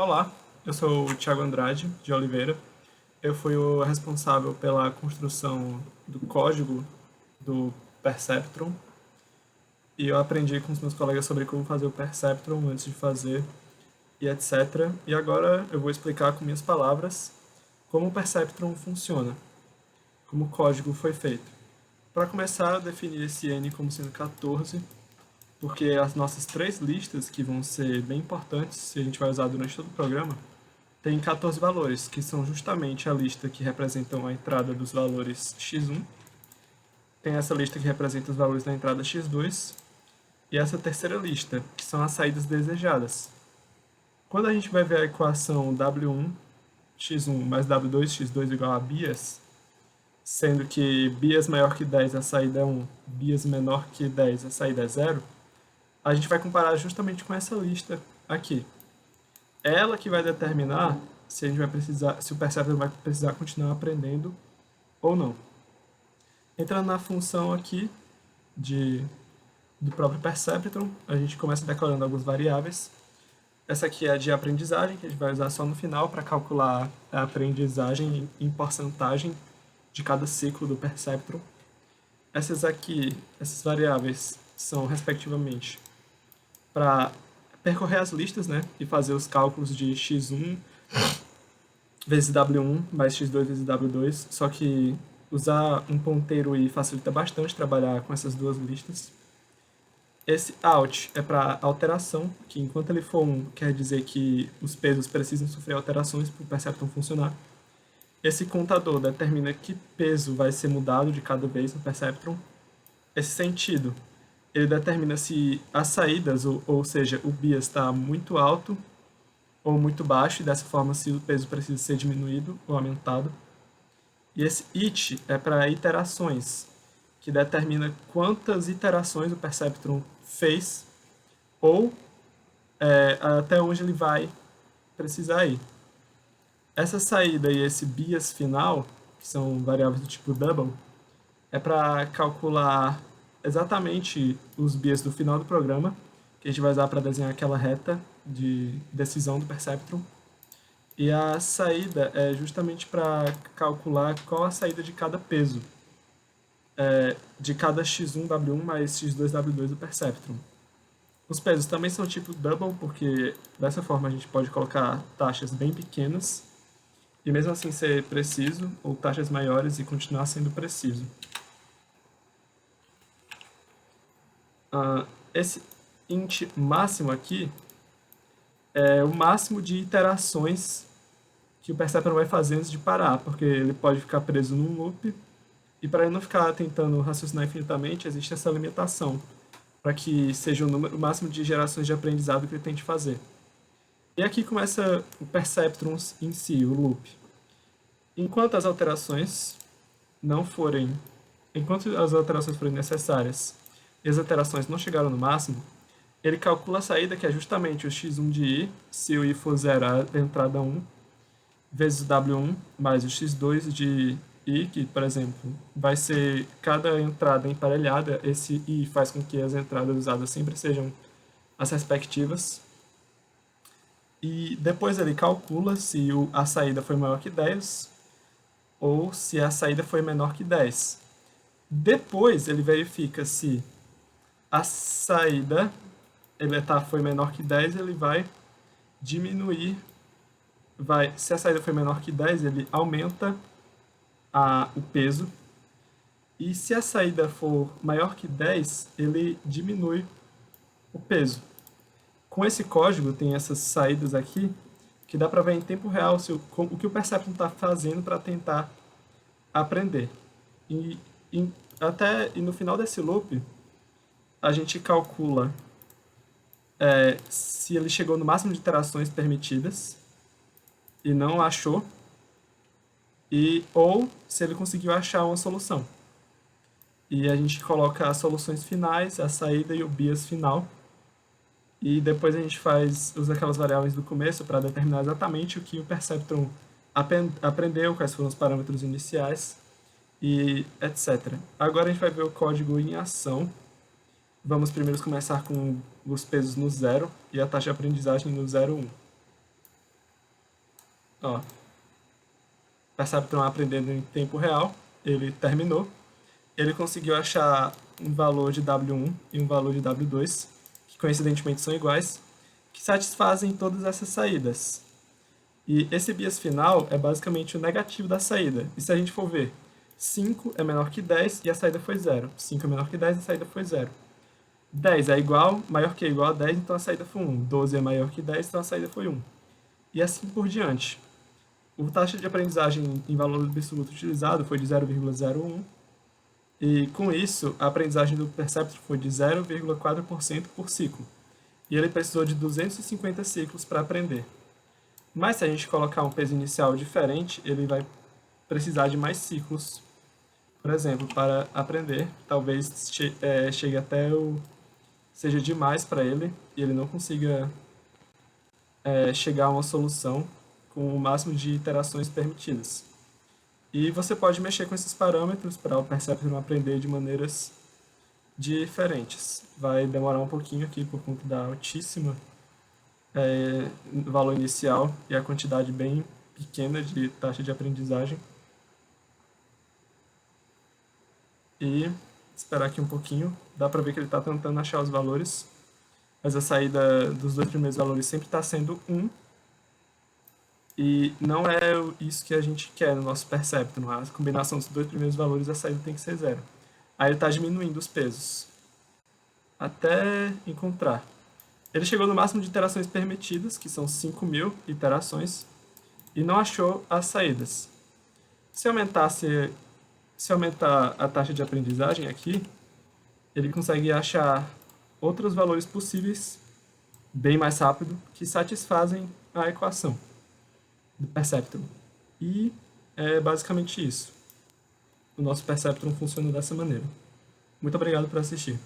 Olá, eu sou o Thiago Andrade de Oliveira. Eu fui o responsável pela construção do código do Perceptron e eu aprendi com os meus colegas sobre como fazer o Perceptron antes de fazer e etc. E agora eu vou explicar com minhas palavras como o Perceptron funciona, como o código foi feito. Para começar, eu defini esse n como sendo 14, porque as nossas três listas, que vão ser bem importantes se a gente vai usar durante todo o programa, tem 14 valores, que são justamente a lista que representam a entrada dos valores x1, tem essa lista que representa os valores da entrada x2, e essa terceira lista, que são as saídas desejadas. Quando a gente vai ver a equação W1, x1 mais W2, x2 igual a bias, sendo que bias maior que 10 a saída é 1, bias menor que 10 a saída é 0, a gente vai comparar justamente com essa lista aqui. É ela que vai determinar se a gente vai precisar, se o Perceptron vai precisar continuar aprendendo ou não. Entrando na função aqui do próprio Perceptron, a gente começa declarando algumas variáveis. Essa aqui é a de aprendizagem, que a gente vai usar só no final para calcular a aprendizagem em porcentagem de cada ciclo do Perceptron. Essas variáveis são, respectivamente, para percorrer as listas, né, e fazer os cálculos de x1 vezes w1 mais x2 vezes w2, só que usar um ponteiro i facilita bastante trabalhar com essas duas listas. Esse out é para alteração, que enquanto ele for 1, quer dizer que os pesos precisam sofrer alterações para o Perceptron funcionar. Esse contador determina que peso vai ser mudado de cada vez no Perceptron. Esse sentido, ele determina se as saídas, ou seja, o bias está muito alto ou muito baixo, e dessa forma se o peso precisa ser diminuído ou aumentado. E esse it é para iterações, que determina quantas iterações o Perceptron fez ou até onde ele vai precisar ir. Essa saída e esse bias final, que são variáveis do tipo double, é para calcular exatamente os bias do final do programa, que a gente vai usar para desenhar aquela reta de decisão do Perceptron. E a saída é justamente para calcular qual a saída de cada peso, de cada x1 W1 mais x2 W2 do Perceptron. Os pesos também são tipo double, porque dessa forma a gente pode colocar taxas bem pequenas e mesmo assim ser preciso, ou taxas maiores e continuar sendo preciso. Esse int máximo aqui é o máximo de iterações que o Perceptron vai fazer antes de parar, porque ele pode ficar preso num loop, e para ele não ficar tentando raciocinar infinitamente, existe essa limitação, para que seja o número máximo de gerações de aprendizado que ele tente fazer. E aqui começa o Perceptron em si, o loop. Enquanto as alterações forem necessárias e as alterações não chegaram no máximo, ele calcula a saída, que é justamente o x1 de i, se o i for 0, a entrada 1, vezes o w1 mais o x2 de i, que, por exemplo, vai ser cada entrada emparelhada. Esse i faz com que as entradas usadas sempre sejam as respectivas. E depois ele calcula se a saída foi maior que 10 ou se a saída foi menor que 10. Depois ele verifica se a saída foi menor que 10, ele vai diminuir. Se a saída foi menor que 10, ele aumenta o peso. E se a saída for maior que 10, ele diminui o peso. Com esse código, tem essas saídas aqui, que dá para ver em tempo real o que o Perceptron está fazendo para tentar aprender. E no final desse loop, a gente calcula se ele chegou no máximo de iterações permitidas e não achou, ou se ele conseguiu achar uma solução. E a gente coloca as soluções finais, a saída e o bias final. E depois a gente usa aquelas variáveis do começo para determinar exatamente o que o Perceptron aprendeu, quais foram os parâmetros iniciais, e etc. Agora a gente vai ver o código em ação. Vamos primeiro começar com os pesos no 0 e a taxa de aprendizagem no 0, 1. Ó, Perceptron aprendendo em tempo real, ele terminou. Ele conseguiu achar um valor de W1 e um valor de W2, que coincidentemente são iguais, que satisfazem todas essas saídas. E esse bias final é basicamente o negativo da saída. E se a gente for ver, 5 é menor que 10 e a saída foi 0. 5 é menor que 10 e a saída foi 0. 10 é igual, maior que ou igual a 10, então a saída foi 1. 12 é maior que 10, então a saída foi 1. E assim por diante. A taxa de aprendizagem em valor absoluto utilizado foi de 0,01. E com isso, a aprendizagem do Perceptron foi de 0,4% por ciclo. E ele precisou de 250 ciclos para aprender. Mas se a gente colocar um peso inicial diferente, ele vai precisar de mais ciclos, por exemplo, para aprender. Talvez chegue até seja demais para ele e ele não consiga chegar a uma solução com o máximo de iterações permitidas. E você pode mexer com esses parâmetros para o Perceptron aprender de maneiras diferentes. Vai demorar um pouquinho aqui por conta da altíssima valor inicial e a quantidade bem pequena de taxa de aprendizagem. E esperar aqui um pouquinho. Dá para ver que ele está tentando achar os valores, mas a saída dos dois primeiros valores sempre está sendo 1. E não é isso que a gente quer no nosso Perceptron. A combinação dos dois primeiros valores, a saída tem que ser 0. Aí ele está diminuindo os pesos até encontrar. Ele chegou no máximo de iterações permitidas, que são 5.000 iterações, e não achou as saídas. Se aumentar a taxa de aprendizagem aqui, ele consegue achar outros valores possíveis bem mais rápido que satisfazem a equação do Perceptron. E é basicamente isso. O nosso Perceptron funciona dessa maneira. Muito obrigado por assistir.